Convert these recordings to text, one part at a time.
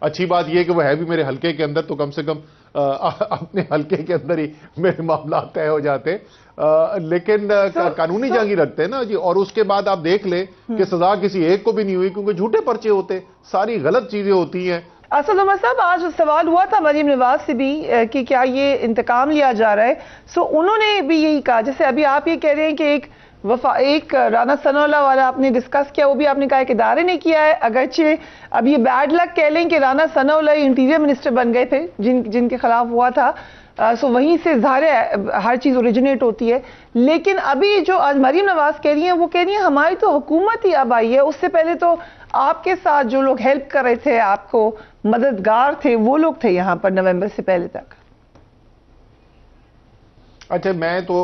اچھی بات یہ کہ وہ ہے بھی میرے حلقے کے اندر، تو کم سے کم اپنے حلقے کے اندر ہی میرے معاملات طے ہو جاتے، لیکن قانونی جنگ ہی رکھتے ہیں نا جی. اور اس کے بعد آپ دیکھ لیں کہ سزا کسی ایک کو بھی نہیں ہوئی، کیونکہ جھوٹے پرچے ہوتے، ساری غلط چیزیں ہوتی ہیں. اسد عمر صاحب، آج سوال ہوا تھا مریم نواز سے بھی کہ کیا یہ انتقام لیا جا رہا ہے، سو انہوں نے بھی یہی کہا، جیسے ابھی آپ یہ کہہ رہے ہیں کہ ایک رانا ثناء اللہ والا آپ نے ڈسکس کیا، وہ بھی آپ نے کہا کہ ادارے نے کیا ہے، اگرچہ اب یہ بیڈ لک کہہ لیں کہ رانا ثناء اللہ انٹیریئر منسٹر بن گئے تھے جن کے خلاف ہوا تھا، سو وہیں سے ظاہر ہے ہر چیز اوریجنیٹ ہوتی ہے. لیکن ابھی جو آج مریم نواز کہہ رہی ہیں، وہ کہہ رہی ہیں ہماری تو حکومت ہی اب آئی ہے، اس سے پہلے تو آپ کے ساتھ جو لوگ ہیلپ کر رہے تھے، آپ کو مددگار تھے، وہ لوگ تھے یہاں پر نومبر سے پہلے تک. اچھا، میں تو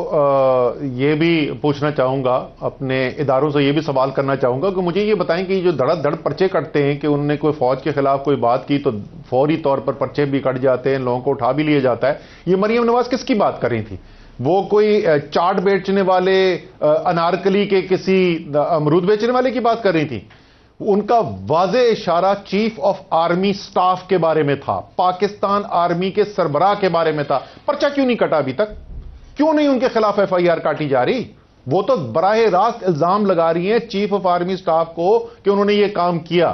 یہ بھی پوچھنا چاہوں گا، اپنے اداروں سے یہ بھی سوال کرنا چاہوں گا کہ مجھے یہ بتائیں کہ جو دھڑ دھڑ پرچے کٹتے ہیں کہ انہوں نے کوئی فوج کے خلاف کوئی بات کی تو فوری طور پر پرچے بھی کٹ جاتے ہیں، لوگوں کو اٹھا بھی لیا جاتا ہے، یہ مریم نواز کس کی بات کر رہی تھی؟ وہ کوئی چاٹ بیچنے والے، انارکلی کے کسی امرود بیچنے والے کی بات کر رہی تھی؟ ان کا واضح اشارہ چیف آف آرمی سٹاف کے بارے میں تھا، پاکستان آرمی کے سربراہ کے بارے میں تھا. پرچہ کیوں نہیں کٹا ابھی تک؟ کیوں نہیں ان کے خلاف ایف آئی آر کاٹی جا رہی؟ وہ تو براہ راست الزام لگا رہی ہیں چیف آف آرمی سٹاف کو کہ انہوں نے یہ کام کیا.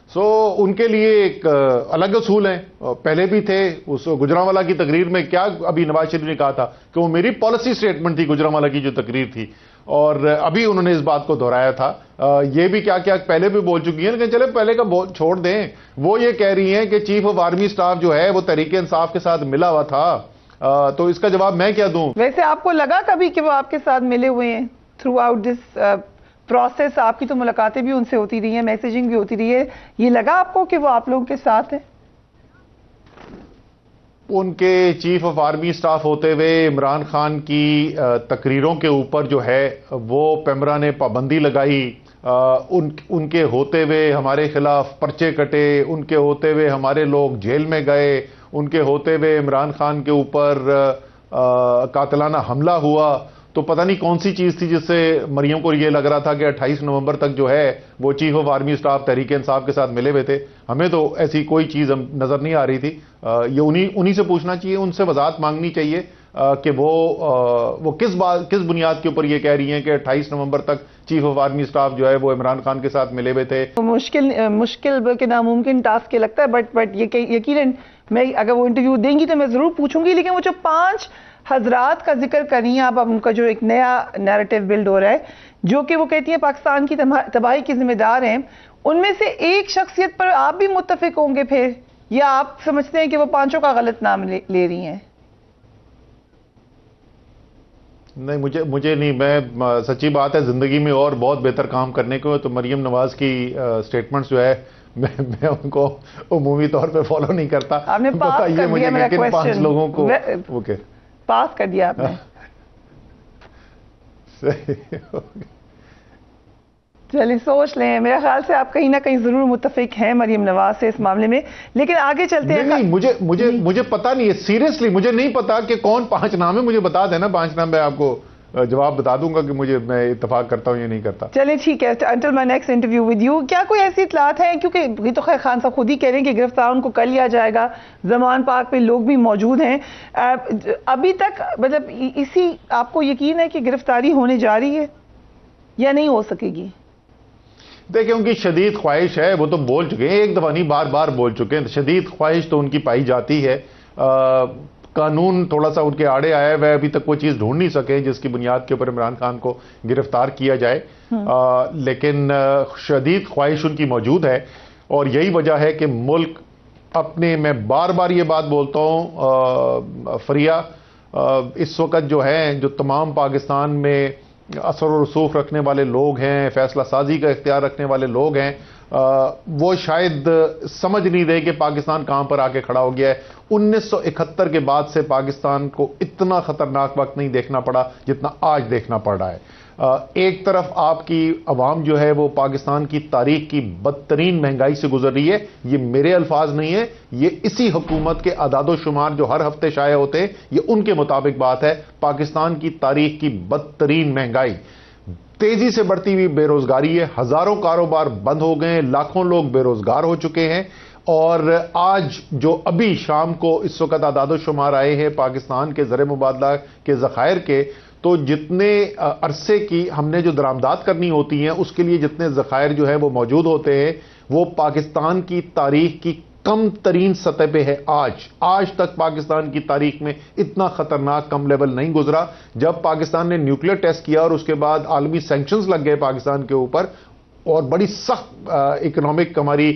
سو ان کے لیے ایک الگ اصول ہیں، پہلے بھی تھے. اس گجرانوالہ کی تقریر میں کیا ابھی نواز شریف نے کہا تھا کہ وہ میری پالیسی سٹیٹمنٹ تھی گجرانوالہ کی جو تقریر تھی، اور ابھی انہوں نے اس بات کو دہرایا تھا. یہ بھی کیا پہلے بھی بول چکی ہیں، لیکن چلے پہلے کا چھوڑ دیں. وہ یہ کہہ رہی ہیں کہ چیف آف آرمی سٹاف جو ہے وہ تحریک انصاف کے ساتھ ملا ہوا تھا، تو اس کا جواب میں کیا دوں؟ ویسے آپ کو لگا کبھی کہ وہ آپ کے ساتھ ملے ہوئے ہیں تھرو آؤٹ دس پروسیس؟ آپ کی تو ملاقاتیں بھی ان سے ہوتی رہی ہیں، میسیجنگ بھی ہوتی رہی ہے، یہ لگا آپ کو کہ وہ آپ لوگوں کے ساتھ ہیں؟ ان کے چیف آف آرمی سٹاف ہوتے ہوئے عمران خان کی تقریروں کے اوپر جو ہے وہ پیمرا نے پابندی لگائی، ان کے ہوتے ہوئے ہمارے خلاف پرچے کٹے، ان کے ہوتے ہوئے ہمارے لوگ جیل میں گئے، ان کے ہوتے ہوئے عمران خان کے اوپر قاتلانہ حملہ ہوا. تو پتہ نہیں کون سی چیز تھی جس سے مریم کو یہ لگ رہا تھا کہ 28 نومبر تک جو ہے وہ chief of army staff Tehreek Insaf کے ساتھ ملے ہوئے تھے. ہمیں تو ایسی کوئی چیز نظر نہیں آ رہی تھی. یہ انہی سے پوچھنا چاہیے، ان سے وضاحت مانگنی چاہیے کہ وہ کس بنیاد کے اوپر یہ کہہ رہی ہیں کہ 28 نومبر تک چیف آف آرمی سٹاف جو ہے وہ عمران خان کے ساتھ ملے ہوئے تھے. مشکل بلکہ ناممکن ٹاسک یہ لگتا ہے، بٹ یقیناً میں اگر وہ انٹرویو دیں گی تو میں ضرور پوچھوں گی. لیکن وہ جو 5 حضرات کا ذکر کر رہی ہیں آپ، ان کا جو ایک نیا نیریٹو بلڈ ہو رہا ہے جو کہ وہ کہتی ہیں پاکستان کی تباہی کی ذمہ دار ہیں، ان میں سے ایک شخصیت پر آپ بھی متفق ہوں گے پھر، یا آپ سمجھتے ہیں کہ وہ 5 کا غلط نام لے رہی ہیں؟ نہیں، مجھے نہیں، میں سچی بات ہے زندگی میں اور بہت بہتر کام کرنے کو، تو مریم نواز کی سٹیٹمنٹس جو ہے میں ان کو عمومی طور پہ فالو نہیں کرتا. آپ نے پاس کر دیا میرا کہ 5 لوگوں کو پاس کر دیا آپ نے. چلیے سوچ لیں، میرا خیال سے آپ کہیں نہ کہیں ضرور متفق ہیں مریم نواز سے اس معاملے میں. لیکن آگے چلتے ہیں. نہیں، مجھے پتا نہیں ہے، سیریسلی مجھے نہیں پتا کہ کون 5 نام ہے. مجھے بتا دینا 5 نام، میں آپ کو جواب بتا دوں گا کہ میں اتفاق کرتا ہوں یا نہیں کرتا. چلیں ٹھیک ہے، until my next interview with you. کیا کوئی ایسی اطلاعات ہیں، کیونکہ یہ تو خیر خان صاحب خود ہی کہہ رہے ہیں کہ گرفتار ان کو کر لیا جائے گا، زمان پارک پہ لوگ بھی موجود ہیں، ابھی تک مطلب اسی آپ کو یقین ہے کہ گرفتاری ہونے جا رہی ہے یا نہیں ہو سکے گی؟ دیکھیں، ان کی شدید خواہش ہے، وہ تو بول چکے ہیں، ایک دفعہ نہیں بار بار بول چکے ہیں، شدید خواہش تو ان کی پائی جاتی ہے. قانون تھوڑا سا ان کے آڑے آیا ہے، ابھی تک وہ چیز ڈھونڈ نہیں سکے جس کی بنیاد کے اوپر عمران خان کو گرفتار کیا جائے، لیکن شدید خواہش ان کی موجود ہے. اور یہی وجہ ہے کہ ملک اپنے، میں بار بار یہ بات بولتا ہوں فریہ، اس وقت جو ہے جو تمام پاکستان میں اثر و رسوخ رکھنے والے لوگ ہیں، فیصلہ سازی کا اختیار رکھنے والے لوگ ہیں، وہ شاید سمجھ نہیں رہے کہ پاکستان کہاں پر آ کے کھڑا ہو گیا ہے. 1971 کے بعد سے پاکستان کو اتنا خطرناک وقت نہیں دیکھنا پڑا جتنا آج دیکھنا پڑ رہا ہے. ایک طرف آپ کی عوام جو ہے وہ پاکستان کی تاریخ کی بدترین مہنگائی سے گزر رہی ہے. یہ میرے الفاظ نہیں ہے، یہ اسی حکومت کے اعداد و شمار جو ہر ہفتے شائع ہوتے ہیں، یہ ان کے مطابق بات ہے. پاکستان کی تاریخ کی بدترین مہنگائی، تیزی سے بڑھتی ہوئی بے روزگاری ہے، ہزاروں کاروبار بند ہو گئے ہیں، لاکھوں لوگ بے روزگار ہو چکے ہیں. اور آج جو ابھی شام کو اس وقت اعداد و شمار آئے ہیں پاکستان کے زر مبادلہ کے ذخائر کے، تو جتنے عرصے کی ہم نے جو درآمدات کرنی ہوتی ہیں اس کے لیے جتنے ذخائر جو ہے وہ موجود ہوتے ہیں، وہ پاکستان کی تاریخ کی کم ترین سطح پہ ہے۔ آج تک پاکستان کی تاریخ میں اتنا خطرناک کم لیول نہیں گزرا۔ جب پاکستان نے نیوکلیئر ٹیسٹ کیا اور اس کے بعد عالمی سینکشنز لگ گئے پاکستان کے اوپر اور بڑی سخت اکنامک ہماری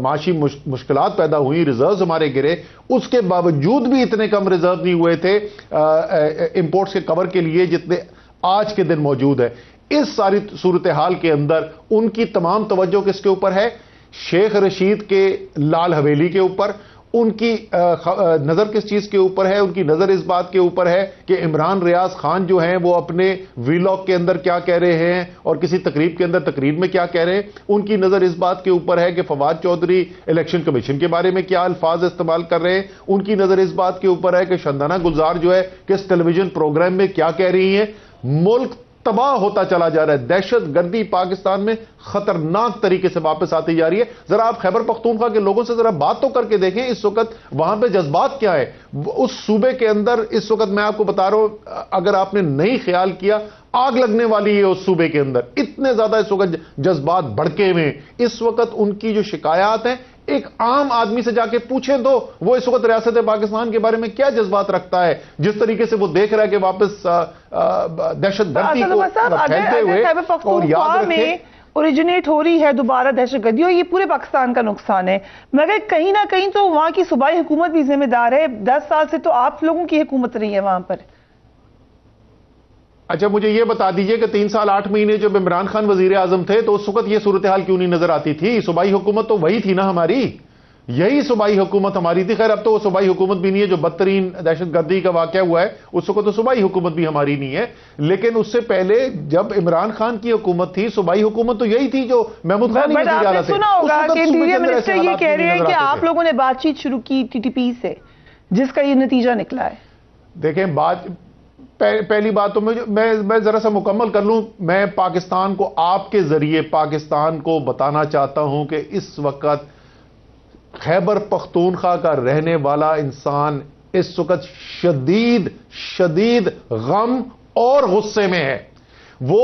معاشی مشکلات پیدا ہوئی، ریزروز ہمارے گرے، اس کے باوجود بھی اتنے کم ریزرو نہیں ہوئے تھے امپورٹس کے کور کے لیے جتنے آج کے دن موجود ہے۔ اس ساری صورتحال کے اندر ان کی تمام توجہ کس کے اوپر ہے؟ شیخ رشید کے لال حویلی کے اوپر۔ ان کی نظر کس چیز کے اوپر ہے؟ ان کی نظر اس بات کے اوپر ہے کہ عمران ریاض خان جو ہیں وہ اپنے ویلاگ کے اندر کیا کہہ رہے ہیں اور کسی تقریب کے اندر تقریر میں کیا کہہ رہے ہیں۔ ان کی نظر اس بات کے اوپر ہے کہ فواد چودھری الیکشن کمیشن کے بارے میں کیا الفاظ استعمال کر رہے ہیں۔ ان کی نظر اس بات کے اوپر ہے کہ شندانہ گلزار جو ہے کس ٹیلی ویژن پروگرام میں کیا کہہ رہی ہیں۔ ملک تباہ ہوتا چلا جا رہا ہے، دہشت گردی پاکستان میں خطرناک طریقے سے واپس آتی جا رہی ہے۔ ذرا آپ خیبر پختونخوا کے لوگوں سے ذرا بات تو کر کے دیکھیں اس وقت وہاں پہ جذبات کیا ہے۔ اس صوبے کے اندر اس وقت میں آپ کو بتا رہا ہوں، اگر آپ نے نہیں خیال کیا آگ لگنے والی ہے اس صوبے کے اندر، اتنے زیادہ اس وقت جذبات بڑھکے ہوئے ہیں۔ اس وقت ان کی جو شکایات ہیں ایک عام آدمی سے جا کے پوچھیں تو وہ اس وقت ریاست پاکستان کے بارے میں کیا جذبات رکھتا ہے، جس طریقے سے وہ دیکھ رہا ہے کہ واپس دہشت گردی کو پھیلتے ہوئے، اور یاد رکھیں اوریجنیٹ ہو رہی ہے دوبارہ دہشت گردی، اور یہ پورے پاکستان کا نقصان ہے، مگر کہیں نہ کہیں تو وہاں کی صوبائی حکومت بھی ذمہ دار ہے۔ 10 سال سے تو آپ لوگوں کی حکومت رہی ہے وہاں پر۔ اچھا مجھے یہ بتا دیجئے کہ 3 سال 8 مہینے جب عمران خان وزیر اعظم تھے تو اس وقت یہ صورتحال کیوں نہیں نظر آتی تھی؟ صوبائی حکومت تو وہی تھی نا ہماری، یہی صوبائی حکومت ہماری تھی۔ خیر اب تو وہ صوبائی حکومت بھی نہیں ہے، جو بدترین دہشت گردی کا واقعہ ہوا ہے اس وقت تو صوبائی حکومت بھی ہماری نہیں ہے، لیکن اس سے پہلے جب عمران خان کی حکومت تھی صوبائی حکومت تو یہی تھی جو محمود خان وزیر اعلیٰ تھے۔ سنا ہوگا کہ انٹیریئر منسٹر یہ کہہ رہے ہیں کہ آپ لوگوں نے بات چیت شروع کی ٹی ٹی پی سے، جس کا یہ نتیجہ نکلا ہے۔ دیکھیں پہلی بات تو میں ذرا سا مکمل کر لوں، میں پاکستان کو آپ کے ذریعے پاکستان کو بتانا چاہتا ہوں کہ اس وقت خیبر پختونخوا کا رہنے والا انسان اس وقت شدید غم اور غصے میں ہے۔ وہ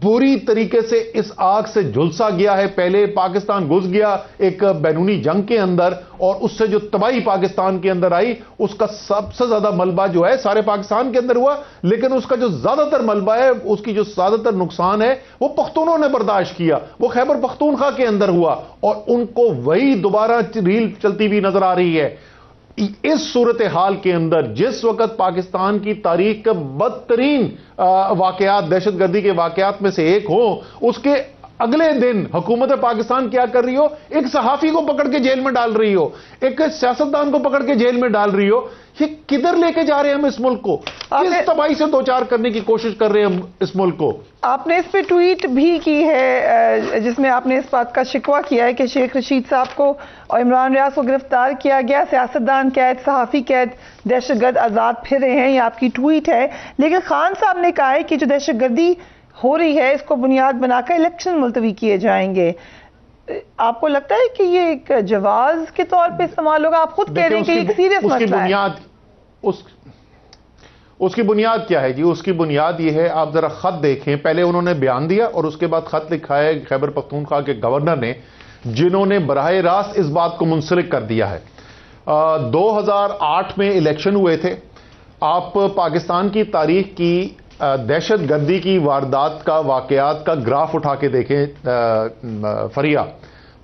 بری طریقے سے اس آگ سے جھلسا گیا ہے۔ پہلے پاکستان گھس گیا ایک بینونی جنگ کے اندر، اور اس سے جو تباہی پاکستان کے اندر آئی اس کا سب سے زیادہ ملبہ جو ہے سارے پاکستان کے اندر ہوا، لیکن اس کا جو زیادہ تر ملبہ ہے، اس کی جو زیادہ تر نقصان ہے وہ پختونوں نے برداشت کیا، وہ خیبر پختونخوا کے اندر ہوا، اور ان کو وہی دوبارہ ریل چلتی ہوئی نظر آ رہی ہے۔ اس صورتحال کے اندر جس وقت پاکستان کی تاریخ کے بدترین واقعات دہشت گردی کے واقعات میں سے ایک ہوں، اس کے اگلے دن حکومت پاکستان کیا کر رہی ہو؟ ایک صحافی کو پکڑ کے جیل میں ڈال رہی ہو، ایک سیاستدان کو پکڑ کے جیل میں ڈال رہی ہو۔ یہ کدھر لے کے جا رہے ہیں ہم اس ملک کو؟ کس تباہی سے دوچار کرنے کی کوشش کر رہے ہیں ہم اس ملک کو؟ آپ نے اس پہ ٹویٹ بھی کی ہے جس میں آپ نے اس بات کا شکوہ کیا ہے کہ شیخ رشید صاحب کو اور عمران ریاض کو گرفتار کیا گیا، سیاستدان قید، صحافی قید، دہشت گرد آزاد پھر رہے ہیں، یہ آپ کی ٹویٹ ہے۔ لیکن خان صاحب نے کہا ہے کہ جو دہشت گردی ہو رہی ہے اس کو بنیاد بنا کر الیکشن ملتوی کیے جائیں گے۔ آپ کو لگتا ہے کہ یہ ایک جواز کے طور پہ استعمال ہوگا؟ آپ خود کہہ رہے ہیں کہ ایک سیریس مسئلہ ہے۔ اس کی بنیاد کیا ہے جی؟ اس کی بنیاد یہ ہے، آپ ذرا خط دیکھیں، پہلے انہوں نے بیان دیا اور اس کے بعد خط لکھا ہے خیبر پختونخوا کے گورنر نے، جنہوں نے براہ راست اس بات کو منسلک کر دیا ہے۔ 2008 میں الیکشن ہوئے تھے۔ آپ پاکستان کی تاریخ کی دہشت گردی کی واردات کا واقعات کا گراف اٹھا کے دیکھیں فریہ،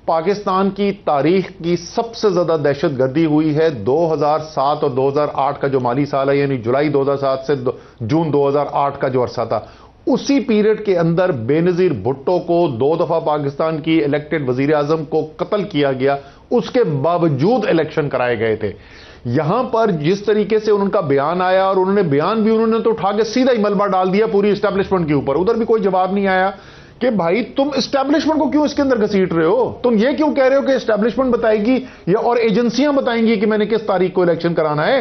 پاکستان کی تاریخ کی سب سے زیادہ دہشت گردی ہوئی ہے 2007 اور 2008 کا جو مالی سال ہے، یعنی جولائی 2007 سے جون 2008 کا جو عرصہ تھا، اسی پیریڈ کے اندر بے نظیر بھٹو کو 2 دفعہ پاکستان کی الیکٹڈ وزیر اعظم کو قتل کیا گیا، اس کے باوجود الیکشن کرائے گئے تھے۔ یہاں پر جس طریقے سے ان کا بیان آیا، اور انہوں نے بیان بھی انہوں نے تو اٹھا کے سیدھا ہی ملبہ ڈال دیا پوری اسٹیبلشمنٹ کے اوپر، ادھر بھی کوئی جواب نہیں آیا کہ بھائی تم اسٹیبلشمنٹ کو کیوں اس کے اندر گھسیٹ رہے ہو؟ تم یہ کیوں کہہ رہے ہو کہ اسٹیبلشمنٹ بتائے گی یا اور ایجنسیاں بتائیں گی کہ میں نے کس تاریخ کو الیکشن کرانا ہے؟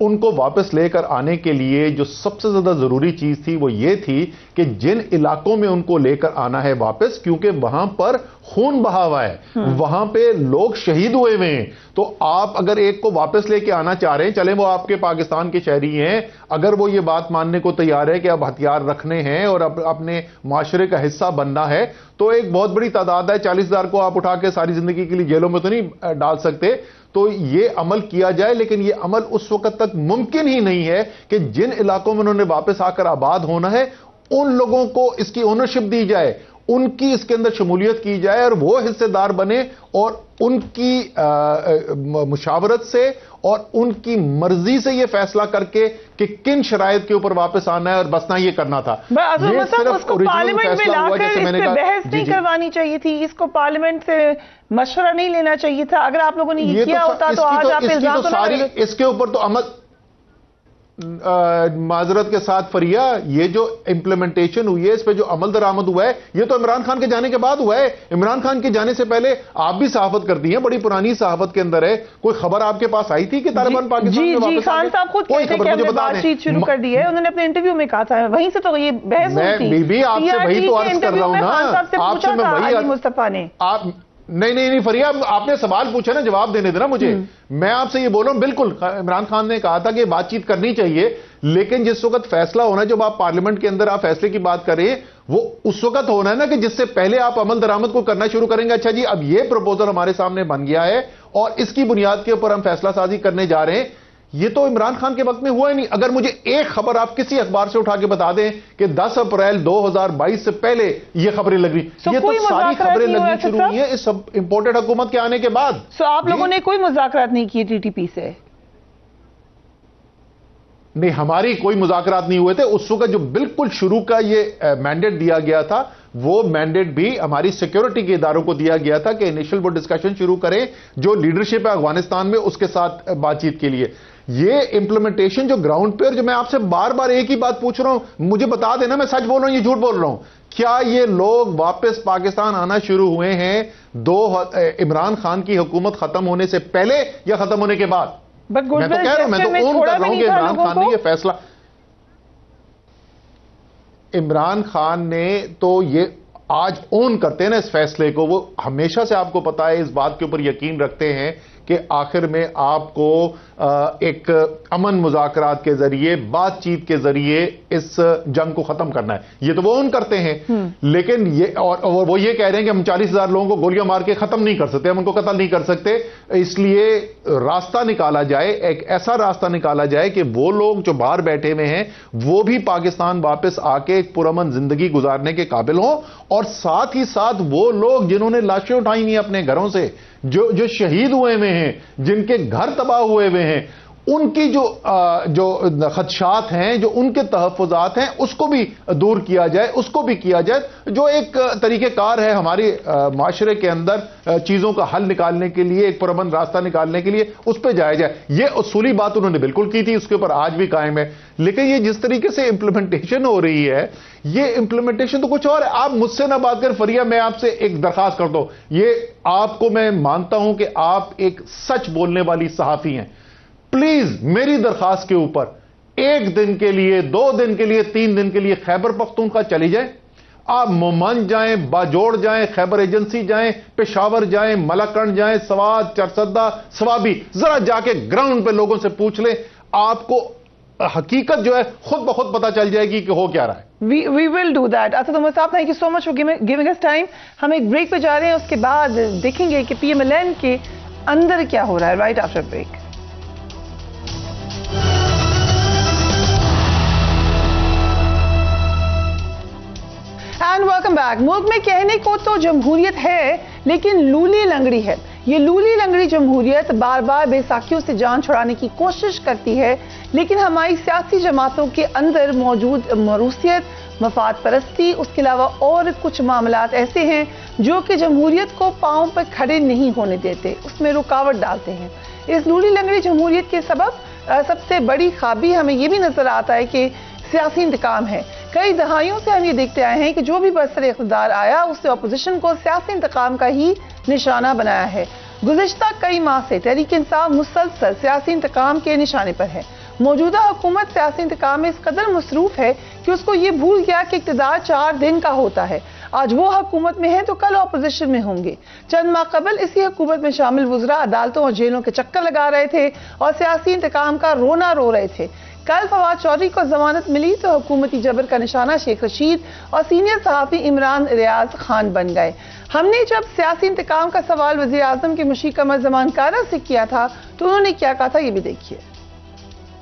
ان کو واپس لے کر آنے کے لیے جو سب سے زیادہ ضروری چیز تھی وہ یہ تھی کہ جن علاقوں میں ان کو لے کر آنا ہے واپس، کیونکہ وہاں پر خون بہا ہوا ہے، وہاں پہ لوگ شہید ہوئے ہوئے ہیں، تو آپ اگر ایک کو واپس لے کے آنا چاہ رہے ہیں، چلیں وہ آپ کے پاکستان کے شہری ہیں، اگر وہ یہ بات ماننے کو تیار ہے کہ اب ہتھیار رکھنے ہیں اور اپنے معاشرے کا حصہ بننا ہے، تو ایک بہت بڑی تعداد ہے، 40,000 کو آپ اٹھا کے ساری زندگی کے لیے جیلوں میں تو نہیں ڈال سکتے، تو یہ عمل کیا جائے، لیکن یہ عمل اس وقت تک ممکن ہی نہیں ہے کہ جن علاقوں میں انہوں نے واپس آ کر آباد ہونا ہے ان لوگوں کو اس کی اونرشپ دی جائے، ان کی اس کے اندر شمولیت کی جائے اور وہ حصے دار بنے اور ان کی مشاورت سے اور ان کی مرضی سے یہ فیصلہ کر کے کہ کن شرائط کے اوپر واپس آنا ہے اور بسنا یہ کرنا تھا۔ یہ صرف اس کو پارلیمنٹ میں لا کر اس پہ بحث نہیں کروانی چاہیے تھی، اس کو پارلیمنٹ سے مشورہ نہیں لینا چاہیے تھا، اگر آپ لوگوں نے یہ کیا ہوتا تو آج آپ الزام تو نہ، اس کے اوپر تو عمل، معذرت کے ساتھ فریہ، یہ جو امپلیمنٹیشن ہوئی ہے، اس پہ جو عمل درآمد ہوا ہے، یہ تو عمران خان کے جانے کے بعد ہوا ہے۔ عمران خان کے جانے سے پہلے آپ بھی صحافت کرتی ہیں، بڑی پرانی صحافت کے اندر ہے، کوئی خبر آپ کے پاس آئی تھی کہ طالبان پاکستان میں واپس؟ جی خان صاحب خود کہتے ہیں کہ ہم نے بات چیت شروع کر دی ہے، انہوں نے اپنے انٹرویو میں کہا تھا، وہیں سے تو یہ بحث ہوئی تھی۔ میں بھی آپ سے وہی تو عرض کر رہا ہوں نا، آپ سے میں وہی مصطفیٰ نے نہیں فریہ، آپ نے سوال پوچھا نا، جواب دینے دینا مجھے۔ میں آپ سے یہ بول رہا ہوں، بالکل عمران خان نے کہا تھا کہ بات چیت کرنی چاہیے، لیکن جس وقت فیصلہ ہونا ہے، جب آپ پارلیمنٹ کے اندر آپ فیصلے کی بات کریں، وہ اس وقت ہونا ہے نا کہ جس سے پہلے آپ عمل درآمد کو کرنا شروع کریں گے۔ اچھا جی، اب یہ پروپوزل ہمارے سامنے بن گیا ہے اور اس کی بنیاد کے اوپر ہم فیصلہ سازی کرنے جا رہے ہیں، یہ تو عمران خان کے وقت میں ہوا ہی نہیں۔ اگر مجھے ایک خبر آپ کسی اخبار سے اٹھا کے بتا دیں کہ 10 اپریل 2022 سے پہلے یہ خبریں لگ رہی، یہ تو ساری خبریں لگنی شروع ہوئی ہیں اس امپورٹڈ حکومت کے آنے کے بعد۔ آپ لوگوں نے کوئی مذاکرات نہیں کیے ٹی ٹی پی سے؟ نہیں، ہماری کوئی مذاکرات نہیں ہوئے تھے اس وقت۔ جو بالکل شروع کا یہ مینڈیٹ دیا گیا تھا، وہ مینڈیٹ بھی ہماری سیکیورٹی کے اداروں کو دیا گیا تھا کہ انیشل وہ ڈسکشن شروع کریں جو لیڈرشپ ہے افغانستان میں، اس کے ساتھ بات چیت کے لیے۔ یہ امپلیمنٹیشن جو گراؤنڈ پہ، جو میں آپ سے بار بار ایک ہی بات پوچھ رہا ہوں، مجھے بتا دینا میں سچ بول رہا ہوں یہ جھوٹ بول رہا ہوں، کیا یہ لوگ واپس پاکستان آنا شروع ہوئے ہیں عمران خان کی حکومت ختم ہونے سے پہلے یا ختم ہونے کے بعد؟ میں تو کہہ رہا ہوں، میں تو اون کر رہا ہوں کہ عمران خان نے یہ فیصلہ، عمران خان نے تو یہ آج اون کرتے ہیں نا اس فیصلے کو، وہ ہمیشہ سے آپ کو پتا ہے اس بات کے اوپر یقین رکھتے ہیں کہ آخر میں آپ کو ایک امن مذاکرات کے ذریعے، بات چیت کے ذریعے اس جنگ کو ختم کرنا ہے، یہ تو وہ اون کرتے ہیں۔ لیکن یہ اور وہ یہ کہہ رہے ہیں کہ ہم 40,000 لوگوں کو گولیاں مار کے ختم نہیں کر سکتے، ہم ان کو قتل نہیں کر سکتے، اس لیے راستہ نکالا جائے، ایک ایسا راستہ نکالا جائے کہ وہ لوگ جو باہر بیٹھے ہوئے ہیں وہ بھی پاکستان واپس آ کے ایک پرامن زندگی گزارنے کے قابل ہوں، اور ساتھ ہی ساتھ وہ لوگ جنہوں نے لاشیں اٹھائی ہوئی اپنے گھروں سے، جو شہید ہوئے ہوئے ہیں، جن کے گھر تباہ ہوئے ہوئے ہیں، ان کی جو خدشات ہیں، جو ان کے تحفظات ہیں، اس کو بھی دور کیا جائے، اس کو بھی کیا جائے، جو ایک طریقہ کار ہے ہمارے معاشرے کے اندر چیزوں کا حل نکالنے کے لیے، ایک پرامن راستہ نکالنے کے لیے، اس پہ جایا جائے۔ یہ اصولی بات انہوں نے بالکل کی تھی، اس کے اوپر آج بھی قائم ہے، لیکن یہ جس طریقے سے امپلیمنٹیشن ہو رہی ہے، یہ امپلیمنٹیشن تو کچھ اور ہے۔ آپ مجھ سے نہ بات کر فریہ، میں آپ سے ایک درخواست کرتا ہوں، یہ آپ کو میں مانتا ہوں کہ آپ ایک سچ بولنے والی صحافی ہیں، پلیز میری درخواست کے اوپر ایک دن کے لیے، 2 دن کے لیے، 3 دن کے لیے خیبر پختونخوا چلی جائیں، آپ مومند جائیں، باجوڑ جائیں، خیبر ایجنسی جائیں، پشاور جائیں، ملاکنڈ جائیں، سوات، چرسدہ، سوابی، ذرا جا کے گراؤنڈ پہ لوگوں سے پوچھ لیں، آپ کو حقیقت جو ہے خود بخود پتہ چل جائے گی کہ ہو کیا رہا ہے۔ We will do that. Asad Umar صاحب، thank you so much for giving us time. ہم ایک بریک پہ جا رہے ہیں، اس کے بعد دیکھیں گے کہ پی ایم ایل این کے اندر کیا ہو رہا ہے، right after break. And welcome back. ملک میں کہنے کو تو جمہوریت ہے، لیکن لولی لنگڑی ہے۔ یہ لولی لنگڑی جمہوریت بار بار بے ساکھیوں سے جان چھڑانے کی کوشش کرتی ہے، لیکن ہماری سیاسی جماعتوں کے اندر موجود موروثیت، مفاد پرستی، اس کے علاوہ اور کچھ معاملات ایسے ہیں جو کہ جمہوریت کو پاؤں پر کھڑے نہیں ہونے دیتے، اس میں رکاوٹ ڈالتے ہیں۔ اس لولی لنگڑی جمہوریت کے سب سے بڑی خابی ہمیں یہ بھی نظر آتا ہے کہ سیاسی انتقام ہے۔ کئی دہائیوں سے ہم یہ دیکھتے آئے ہیں کہ جو بھی برسر اقتدار آیا، اس نے اپوزیشن کو سیاسی انتقام کا ہی نشانہ بنایا ہے۔ گزشتہ کئی ماہ سے تحریک انصاف مسلسل سیاسی انتقام کے نشانے پر ہے۔ موجودہ حکومت سیاسی انتقام میں اس قدر مصروف ہے کہ اس کو یہ بھول گیا کہ اقتدار 4 دن کا ہوتا ہے. آج وہ حکومت میں ہیں تو کل اپوزیشن میں ہوں گے. چند ماہ قبل اسی حکومت میں شامل وزراء عدالتوں اور جیلوں کے چکر لگا رہے تھے اور سیاسی انتقام کا رونا رو رہے تھے. کل فواد چودھری کو ضمانت ملی تو حکومتی جبر کا نشانہ شیخ رشید اور سینئر صحافی عمران ریاض خان بن گئے. ہم نے جب سیاسی انتقام کا سوال وزیر اعظم کے مشیر قمر زمان کارا سے کیا تھا تو انہوں نے کیا کہا تھا یہ بھی دیکھیے.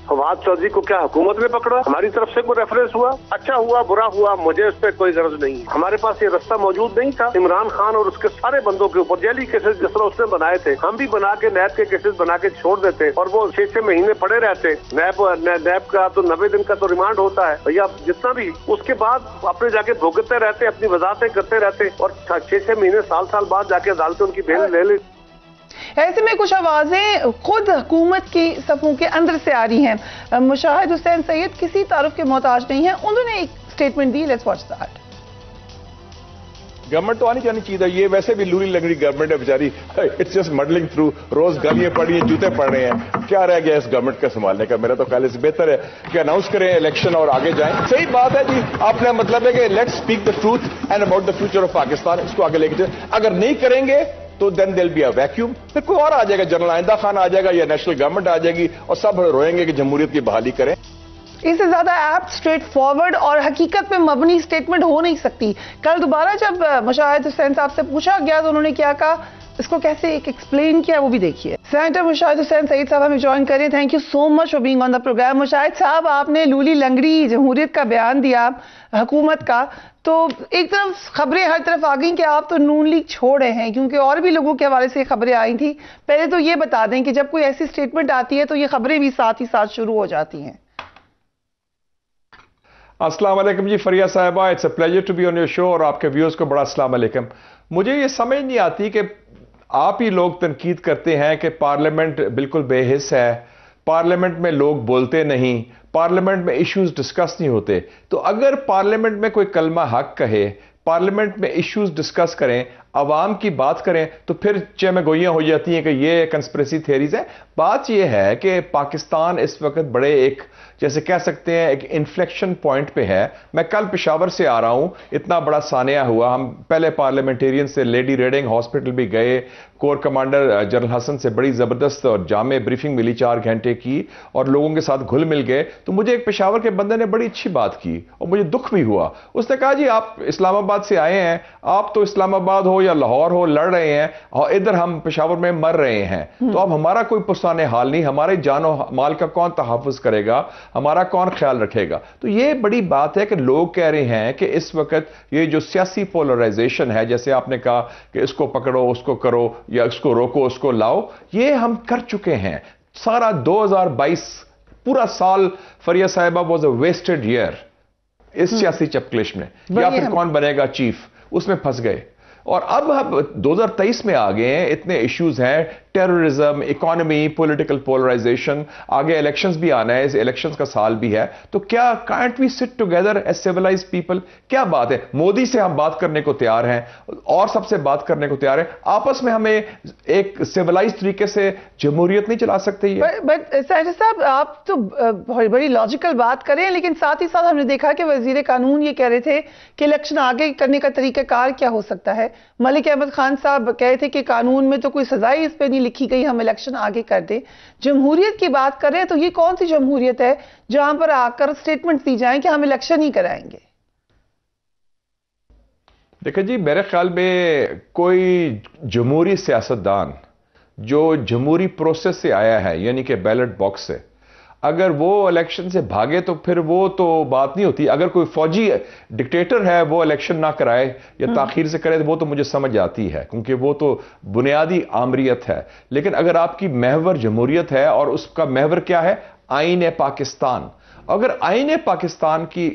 فواد چودھری کو کیا حکومت میں پکڑا؟ ہماری طرف سے کوئی ریفرنس ہوا؟ اچھا ہوا برا ہوا مجھے اس پہ کوئی غرض نہیں. ہمارے پاس یہ رستہ موجود نہیں تھا. عمران خان اور اس کے سارے بندوں کے اوپر جیلی کیسز جس طرح اس نے بنائے تھے ہم بھی بنا کے نیب کے کیسز بنا کے چھوڑ دیتے اور وہ 6 مہینے پڑے رہتے. نیب کا تو 90 دن کا تو ریمانڈ ہوتا ہے یا جتنا بھی. اس کے بعد اپنے جا کے بھگتتے رہتے اپنی وضاحتیں کرتے رہتے اور 6 مہینے سال بعد جا کے عدالتیں ان کی بیل لے لی. ایسے میں کچھ آوازیں خود حکومت کی صفوں کے اندر سے آ رہی ہیں. مشاہد حسین سید کسی تعارف کے محتاج نہیں ہیں. انہوں نے ایک statement the. Let's watch that. Government تو آنی چاہیے چیز ہے. یہ ویسے بھی لوری لنگڑی گورنمنٹ ہے بیچاری. It's just muddling through. روز گالیاں پڑ رہی ہیں جوتے پڑ رہے ہیں. کیا رہ گیا اس گورنمنٹ کا سنبھالنے کا؟ میرا تو خیال سے بہتر ہے کہ اناؤنس کریں الیکشن اور آگے جائیں. صحیح بات ہے جی. آپ نے مطلب ہے کہ let's speak the truth and about the future of Pakistan. اس کو آگے لے کے جائیں. اگر نہیں کریں گے تو دین دل بی اے ویکیوم. پھر کوئی اور آ جائے گا. جنرل آئندہ خان آ جائے گا یا نیشنل گورنمنٹ آ جائے گی اور سب روئیں گے کہ جمہوریت کی بحالی کریں. اس سے زیادہ ایپٹ اسٹریٹ فارورڈ اور حقیقت پہ مبنی سٹیٹمنٹ ہو نہیں سکتی. کل دوبارہ جب مشاہد حسین صاحب سے پوچھا گیا تو انہوں نے کیا کہا اس کو کیسے ایکسپلین کیا وہ بھی دیکھیے. سینیٹر مشاہد حسین سعید صاحب ہمیں جوائن کریں. Thank you so much for being on the programme. Mushahid صاحب آپ نے لولی لنگڑی جمہوریت کا بیان دیا حکومت کا تو ایک طرف خبریں ہر طرف آ گئیں کہ آپ تو نون لیگ چھوڑ رہے ہیں کیونکہ اور بھی لوگوں کے حوالے سے خبریں آئی تھیں. پہلے تو یہ بتا دیں کہ جب کوئی ایسی سٹیٹمنٹ آتی ہے تو یہ خبریں بھی ساتھ ہی ساتھ شروع ہو جاتی ہیں. السلام علیکم جی فریہ صاحبہ. It's a pleasure to be on your show اور آپ کے ویورز کو بڑا السلام علیکم. مجھے یہ سمجھ نہیں آتی کہ آپ ہی لوگ تنقید کرتے ہیں کہ پارلیمنٹ بالکل بے حس ہے, پارلیمنٹ میں لوگ بولتے نہیں, پارلیمنٹ میں ایشوز ڈسکس نہیں ہوتے. تو اگر پارلیمنٹ میں کوئی کلمہ حق کہے, پارلیمنٹ میں ایشوز ڈسکس کریں, عوام کی بات کریں تو پھر چہ گوئیاں ہو جاتی ہیں کہ یہ کنسپریسی تھیریز ہیں. بات یہ ہے کہ پاکستان اس وقت بڑے ایک جیسے کہہ سکتے ہیں ایک انفلیکشن پوائنٹ پہ ہے. میں کل پشاور سے آ رہا ہوں, اتنا بڑا سانحہ ہوا. ہم پہلے پارلیمنٹیرین سے لیڈی ریڈنگ ہاسپٹل بھی گئے, کور کمانڈر جنرل حسن سے بڑی زبردست اور جامع بریفنگ ملی 4 گھنٹے کی اور لوگوں کے ساتھ گھل مل گئے. تو مجھے ایک پشاور کے بندے نے بڑی اچھی بات کی اور مجھے دکھ بھی ہوا. اس نے کہا جی آپ اسلام آباد سے آئے ہیں, آپ تو اسلام آباد ہو یا لاہور ہو لڑ رہے ہیں اور ادھر ہم پشاور میں مر رہے ہیں, تو اب ہمارا کوئی پرسان حال نہیں, ہمارے جان و مال کا کون تحفظ کرے گا, ہمارا کون خیال رکھے گا. تو یہ بڑی بات ہے کہ لوگ کہہ رہے ہیں کہ اس وقت یہ جو سیاسی پولرائزیشن ہے, جیسے آپ نے کہا کہ اس کو پکڑو اس کو کرو یا اس کو روکو اس کو لاؤ, یہ ہم کر چکے ہیں. سارا 2022 پورا سال فریہ صاحبہ واز اے ویسٹڈ ایئر اس سیاسی چپکلش میں. یا پھر کون بنے گا چیف, اس میں پھنس گئے. اور اب ہم 2023 میں آ گئے ہیں, اتنے ایشوز ہیں, ٹیررزم, اکانومی, پولیٹیکل پولرائزیشن, آگے الیکشنز بھی آنا ہے, اس الیکشنز کا سال بھی ہے. تو کیا can't we sit together as civilised people? کیا بات ہے, مودی سے ہم بات کرنے کو تیار ہیں اور سب سے بات کرنے کو تیار ہیں, آپس میں ہمیں ایک سیولائز طریقے سے جمہوریت نہیں چلا سکتے. بٹ سینیٹر صاحب آپ تو بڑی لاجیکل بات کریں, لیکن ساتھ ہی ساتھ ہم نے دیکھا کہ وزیر قانون یہ کہہ رہے تھے کہ الیکشن آگے کرنے کا طریقہ کار کیا ہو سکتا ہے. ملک احمد خان صاحب کہے تھے کہ قانون میں تو کوئی سزائی اس پہ نہیں لکھی گئی, ہم الیکشن آگے کر دیں. جمہوریت کی بات کر رہے ہیں تو یہ کون سی جمہوریت ہے جہاں پر آ کر سٹیٹمنٹ دی جائیں کہ ہم الیکشن ہی کرائیں گے؟ دیکھیں جی, میرے خیال میں کوئی جمہوری سیاستدان جو جمہوری پروسیس سے آیا ہے, یعنی کہ بیلٹ باکس سے, اگر وہ الیکشن سے بھاگے تو پھر وہ تو بات نہیں ہوتی. اگر کوئی فوجی ڈکٹیٹر ہے وہ الیکشن نہ کرائے یا تاخیر سے کرے وہ تو مجھے سمجھ آتی ہے, کیونکہ وہ تو بنیادی آمریت ہے. لیکن اگر آپ کی محور جمہوریت ہے اور اس کا محور کیا ہے, آئین پاکستان, اگر آئین پاکستان کی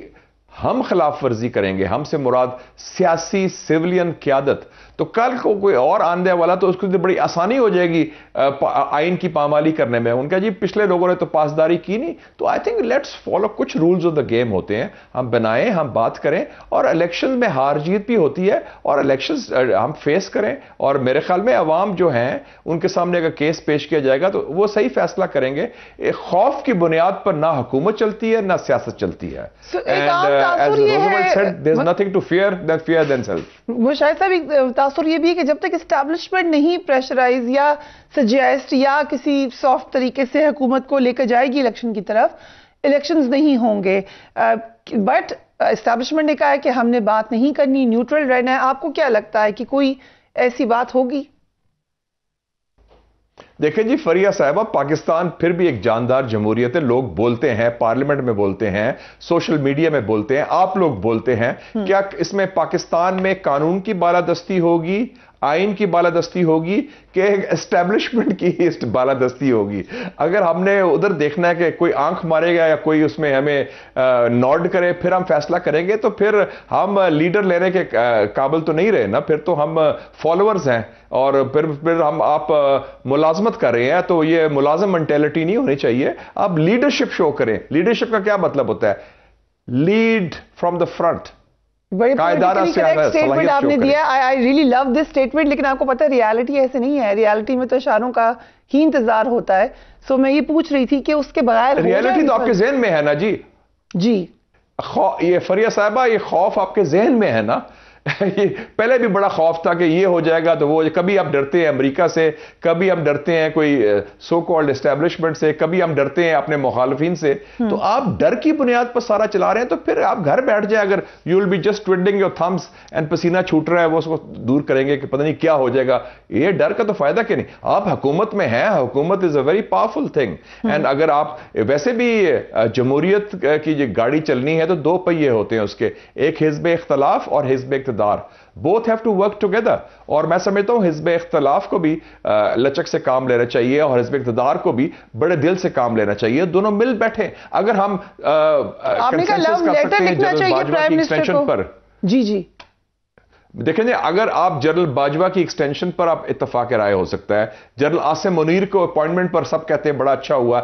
ہم خلاف ورزی کریں گے، ہم سے مراد سیاسی سیولین قیادت، تو کل کو کوئی اور آنے والا تو اس کو بڑی آسانی ہو جائے گی آئین کی پامالی کرنے میں. ان کا جی پچھلے لوگوں نے تو پاسداری کی نہیں، تو آئی تھنک لیٹس فالو، کچھ رولز آف دا گیم ہوتے ہیں، ہم بنائیں، ہم بات کریں، اور الیکشن میں ہار جیت بھی ہوتی ہے اور الیکشنز ہم فیس کریں. اور میرے خیال میں عوام جو ہیں ان کے سامنے اگر کیس پیش کیا جائے گا تو وہ صحیح فیصلہ کریں گے. خوف کی بنیاد پر نہ حکومت چلتی ہے نہ سیاست چلتی ہے. مشاہد صاحب ایک تاثر یہ بھی ہے کہ جب تک اسٹیبلشمنٹ نہیں پریشرائز یا سجیسٹ یا کسی سافٹ طریقے سے حکومت کو لے کر جائے گی الیکشن کی طرف، الیکشنز نہیں ہوں گے. بٹ اسٹیبلشمنٹ نے کہا ہے کہ ہم نے بات نہیں کرنی، نیوٹرل رہنا ہے. آپ کو کیا لگتا ہے کہ کوئی ایسی بات ہوگی؟ دیکھیں جی فریہ صاحبہ، پاکستان پھر بھی ایک جاندار جمہوریت ہے. لوگ بولتے ہیں، پارلیمنٹ میں بولتے ہیں، سوشل میڈیا میں بولتے ہیں، آپ لوگ بولتے ہیں. کیا اس میں پاکستان میں قانون کی بالادستی ہوگی، آئین کی بالادستی ہوگی کہ اسٹیبلشمنٹ کی بالادستی ہوگی؟ اگر ہم نے ادھر دیکھنا ہے کہ کوئی آنکھ مارے گا یا کوئی اس میں ہمیں نوڈ کرے پھر ہم فیصلہ کریں گے، تو پھر ہم لیڈر لینے کے قابل تو نہیں رہے نا، پھر تو ہم فالوورز ہیں اور پھر ہم آپ ملازمت کر رہے ہیں. تو یہ ملازم مینٹیلٹی نہیں ہونی چاہیے. آپ لیڈرشپ شو کریں. لیڈرشپ کا کیا مطلب ہوتا ہے؟ Lead from the front. بڑی اسٹیٹمنٹ آپ نے دیا. I really love this statement. لیکن آپ کو پتا ہے ریالٹی ایسے نہیں ہے. ریالٹی میں تو اشاروں کا ہی انتظار ہوتا ہے. سو میں یہ پوچھ رہی تھی کہ اس کے بغیر ریالٹی تو آپ کے ذہن میں ہے نا جی. جی یہ فریہ صاحبہ، یہ خوف آپ کے ذہن میں ہے نا. یہ پہلے بھی بڑا خوف تھا کہ یہ ہو جائے گا تو وہ، کبھی آپ ڈرتے ہیں امریکہ سے، کبھی ہم ڈرتے ہیں کوئی سو کالڈ اسٹیبلشمنٹ سے، کبھی ہم ڈرتے ہیں اپنے مخالفین سے. تو آپ ڈر کی بنیاد پر سارا چلا رہے ہیں، تو پھر آپ گھر بیٹھ جائیں. اگر you will be just twiddling your thumbs and پسینہ چھوٹ رہا ہے، وہ اس کو دور کریں گے کہ پتہ نہیں کیا ہو جائے گا. یہ ڈر کا تو فائدہ کیا نہیں. آپ حکومت میں ہیں، حکومت is a very powerful thing. And اگر آپ ویسے بھی جمہوریت کی جو گاڑی چلنی ہے تو دو پہیے ہوتے ہیں اس کے، ایک حزب اختلاف اور حزب اقتدار. both have to work together. اور میں سمجھتا ہوں حزب اختلاف کو بھی لچک سے کام لینا چاہیے اور حزب اقتدار کو بھی بڑے دل سے کام لینا چاہیے. دونوں مل بیٹھے. اگر ہم کنسنسس کر سکتے ہیں جنرل باجوہ کی ایکسٹینشن پر. جی جی دیکھیں جی، اگر آپ جنرل باجوہ کی ایکسٹینشن پر آپ اتفاق رائے ہو سکتا ہے. جنرل عاصم منیر کو اپوائنٹمنٹ پر سب کہتے ہیں بڑا اچھا ہوا،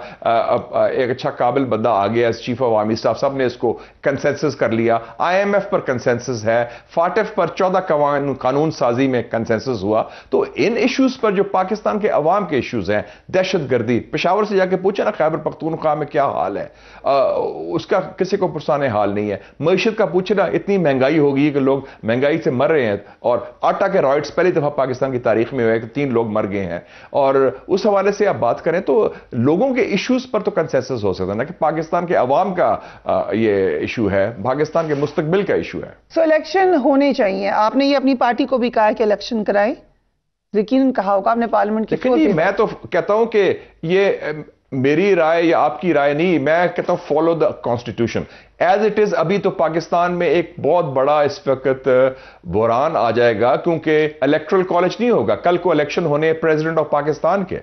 ایک اچھا قابل بندہ آ گیا as chief of army staff. سب نے اس کو کنسنسس کر لیا. آئی ایم ایف پر کنسنسس ہے، فاٹف پر 14 قانون سازی میں کنسنسس ہوا. تو ان ایشوز پر جو پاکستان کے عوام کے ایشوز ہیں، دہشت گردی، پشاور سے جا کے پوچھیں نا خیبر پختونخوا میں کیا حال ہے، اس کا کسی کو پرسانے حال نہیں ہے. معیشت کا پوچھیں نا، اتنی مہنگائی ہو گئی کہ لوگ مہنگائی سے مر رہے ہیں. اور آٹا کے رائٹس پہلی دفعہ پاکستان کی تاریخ میں ہوئے کہ 3 لوگ مر گئے ہیں. اور اس حوالے سے آپ بات کریں تو لوگوں کے ایشوز پر تو کنسنسس ہو سکتا ہے نا، کہ پاکستان کے عوام کا یہ ایشو ہے، پاکستان کے مستقبل کا ایشو ہے. سو الیکشن ہونے چاہیے. آپ نے یہ اپنی پارٹی کو بھی کہا کہ الیکشن کرائیں، یقیناً کہا ہوگا آپ نے پارلیمنٹ کی. میں تو کہتا ہوں کہ یہ میری رائے یا آپ کی رائے نہیں، میں کہتا ہوں follow the constitution as it is. ابھی تو پاکستان میں ایک بہت بڑا اس وقت بحران آ جائے گا کیونکہ الیکٹرل کالج نہیں ہوگا. کل کو الیکشن ہونے پریزیڈنٹ آف پاکستان کے،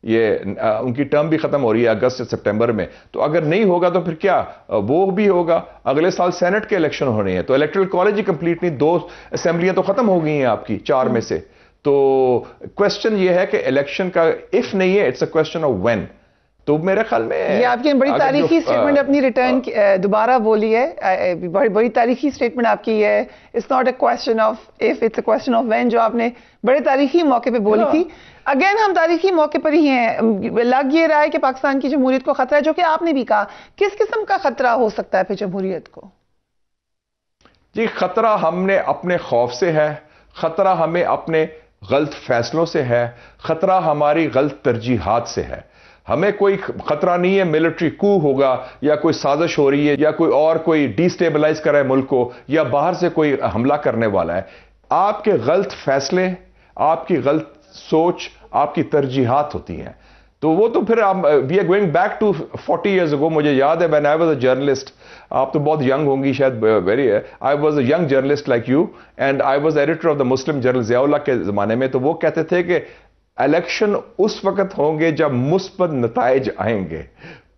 یہ ان کی ٹرم بھی ختم ہو رہی ہے اگست سے سپٹمبر میں. تو اگر نہیں ہوگا تو پھر کیا وہ بھی ہوگا. اگلے سال سینٹ کے الیکشن ہونے ہیں تو الیکٹرل کالج ہی کمپلیٹ نہیں. 2 اسمبلیاں تو ختم ہو گئی ہیں آپ کی 4 میں سے. تو کوشچن یہ ہے کہ الیکشن کا اف نہیں ہے، it's a question of when. تو میرے خیال میں یہ آپ کی بڑی تاریخی اسٹیٹمنٹ اپنی ریٹرن دوبارہ بولی ہے، بڑی تاریخی اسٹیٹمنٹ آپ کی ہے. It's not a question of if, it's a question of when, جو آپ نے بڑے تاریخی موقع پہ بولی تھی. اگین ہم تاریخی موقع پر ہی ہیں. لگ یہ رہا ہے کہ پاکستان کی جمہوریت کو خطرہ ہے، جو کہ آپ نے بھی کہا. کس قسم کا خطرہ ہو سکتا ہے پھر جمہوریت کو؟ جی خطرہ ہم نے اپنے خوف سے ہے، خطرہ ہمیں اپنے غلط فیصلوں سے ہے، خطرہ ہماری غلط ترجیحات سے ہے. ہمیں کوئی خطرہ نہیں ہے ملٹری کو ہوگا یا کوئی سازش ہو رہی ہے یا کوئی اور کوئی ڈی سٹیبلائز کر رہا ہے ملک کو یا باہر سے کوئی حملہ کرنے والا ہے. آپ کے غلط فیصلے، آپ کی غلط سوچ، آپ کی ترجیحات ہوتی ہیں. تو وہ تو پھر we are going back to 40 years ago. مجھے یاد ہے when I was a journalist, آپ تو بہت ینگ ہوں گی شاید، I was a young journalist like you and I was editor of the Muslim journal Zia ullah کے زمانے میں. تو وہ کہتے تھے کہ الیکشن اس وقت ہوں گے جب مثبت نتائج آئیں گے.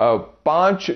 5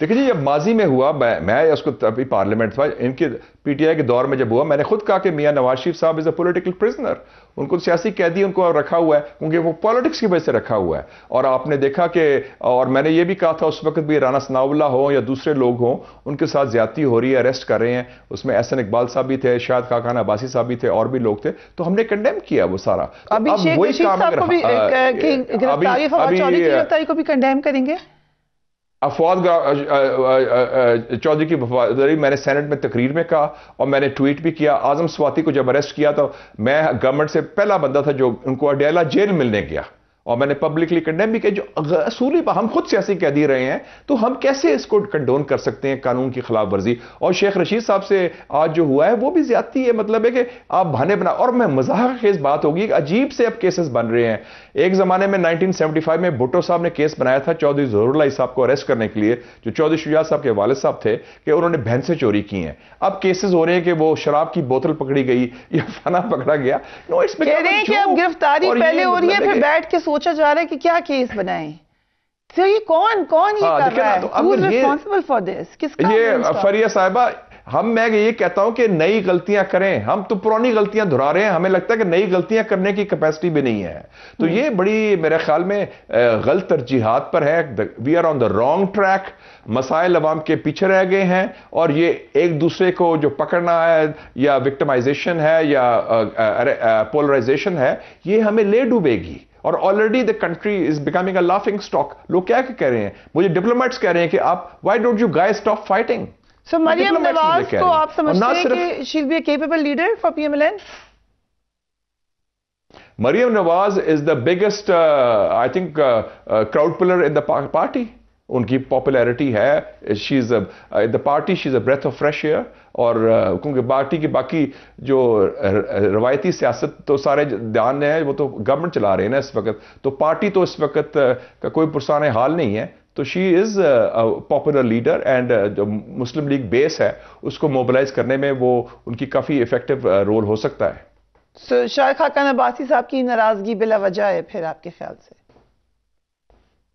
دیکھیں جی، جب ماضی میں ہوا، میں اس کو ابھی پارلیمنٹ تھا ان کے پی ٹی آئی کے دور میں جب ہوا، میں نے خود کہا کہ میاں نواز شریف صاحب از اے پولیٹیکل پرزنر، ان کو سیاسی قیدی ان کو رکھا ہوا ہے کیونکہ وہ پالیٹکس کی وجہ سے رکھا ہوا ہے. اور آپ نے دیکھا کہ، اور میں نے یہ بھی کہا تھا اس وقت بھی، رانا ثناء اللہ ہوں یا دوسرے لوگ ہوں، ان کے ساتھ زیادتی ہو رہی ہے، اریسٹ کر رہے ہیں. اس میں احسن اقبال صاحب بھی تھے، شاہد خاقان عباسی صاحب بھی تھے، اور بھی لوگ تھے، تو ہم نے کنڈیم کیا وہ سارا. ابھی شیخ رشید صاحب کو بھی گرفتاری، فواد چودھری کی گرفتاری کو بھی کنڈیم کریں گے. فواد چودھری کی وفاداری میں نے سینٹ میں تقریر میں کہا، اور میں نے ٹویٹ بھی کیا. اعظم سواتی کو جب اریسٹ کیا تو میں گورنمنٹ سے پہلا بندہ تھا جو ان کو اڈیالہ جیل ملنے گیا، اور میں نے پبلکلی کنڈیم بھی کیا. جو اصولی ہم خود سیاسی قیدی رہے ہیں، تو ہم کیسے اس کو کنڈون کر سکتے ہیں قانون کی خلاف ورزی. اور شیخ رشید صاحب سے آج جو ہوا ہے وہ بھی زیادتی ہے. مطلب ہے کہ آپ بہانے بنا، اور میں مزاح خیز بات ہوگی کہ عجیب سے اب کیسز بن رہے ہیں. ایک زمانے میں 1975 میں بھٹو صاحب نے کیس بنایا تھا چودھری ظہور اللہ صاحب کو اریسٹ کرنے کے لیے، جو چودھری شجاعت صاحب کے والد صاحب تھے، کہ انہوں نے بھینسیں چوری کی ہیں. اب کیسز ہو رہے ہیں کہ وہ شراب کی بوتل پکڑی گئی یا فنا پکڑا گیا. کہہ رہے ہیں کہ اب گرفتاری پہلے ہو رہی ہے، پھر بیٹھ کے سوچا جا رہا ہے کہ کیا کیس بنائیں. تو یہ کون یہ کر رہا ہے؟ Who is responsible for this? کس کا؟ یہ فریہ صاحبہ، میں یہ کہتا ہوں کہ نئی غلطیاں کریں. ہم تو پرانی غلطیاں دہرا رہے ہیں، ہمیں لگتا ہے کہ نئی غلطیاں کرنے کی کیپیسٹی بھی نہیں ہے. تو یہ بڑی میرے خیال میں غلط ترجیحات پر ہے. We are on the wrong track. مسائل عوام کے پیچھے رہ گئے ہیں، اور یہ ایک دوسرے کو جو پکڑنا ہے، یا وکٹمائزیشن ہے، یا پولرائزیشن ہے، یہ ہمیں لے ڈوبے گی. اور already the country is becoming a laughing stock. لوگ کیا کہہ رہے ہیں، مجھے ڈپلومیٹس کہہ رہے ہیں کہ آپ why don't you guys stop fighting. So Maryam Nawaz کو آپ سمجھتے ہیں کہ she will be a capable leader for P M L N? Maryam Nawaz is the biggest I think crowd puller in the party. ان کی پاپولیرٹی ہے، she is the party, she is a breath of fresh air. اور کیونکہ party کی باقی جو روایتی سیاست تو سارے دھیان ہے، وہ تو گورنمنٹ چلا رہے ہیں نا اس وقت. تو پارٹی تو اس وقت کا کوئی پرسان حال نہیں ہے. تو شی از پاپولر لیڈر، اینڈ جو مسلم لیگ بیس ہے اس کو موبلائز کرنے میں وہ ان کی کافی افیکٹو رول ہو سکتا ہے. سو شاہد خاقان عباسی صاحب کی ناراضگی بلا وجہ ہے پھر آپ کے خیال سے؟